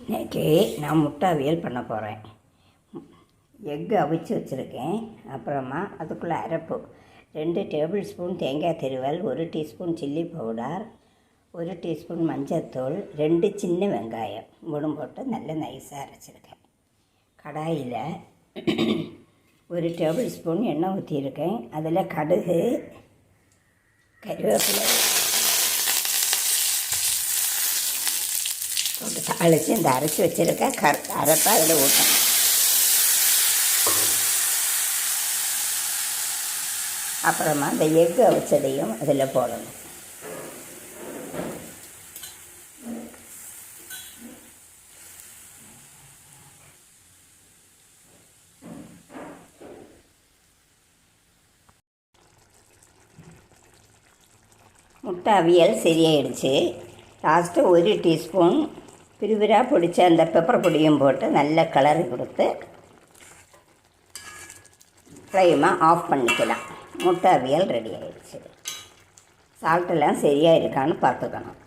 இன்றைக்கி நான் முட்டை அவியல் பண்ண போகிறேன். எக்கு அவிச்சு வச்சுருக்கேன். அப்புறமா அதுக்குள்ளே அரைப்பு 2 டேபிள் ஸ்பூன் தேங்காய் திருவல், 1 டீஸ்பூன் சில்லி பவுடர், 1 டீஸ்பூன் மஞ்சள்தூள், 2 சின்ன வெங்காயம் 3 போட்டு நல்ல நைஸாக அரைச்சிருக்கேன். கடாயில் 1 டேபிள் ஸ்பூன் எண்ணெய் ஊற்றியிருக்கேன். அதில் கடுகு, கருவேப்பிலை போட்டு தாளித்து இந்த அரைச்சி வச்சுருக்க அரைப்பை அதில் ஊற்றணும். அப்புறமா இந்த எக்கு அவிச்சதையும் அதில் போடணும். முட்டை அவியல் சரியாயிடுச்சு. லாஸ்ட்டு 1 டீஸ்பூன் பிரிவிராக பிடிச்ச அந்த பெப்பர் பொடியும் போட்டு நல்ல கலரி கொடுத்து ஃப்ளைமை ஆஃப் பண்ணிக்கலாம். முட்டை அவியல் ரெடி ஆகிடுச்சு. சால்ட்டெல்லாம் சரியாக இருக்கான்னு பார்த்துக்கணும்.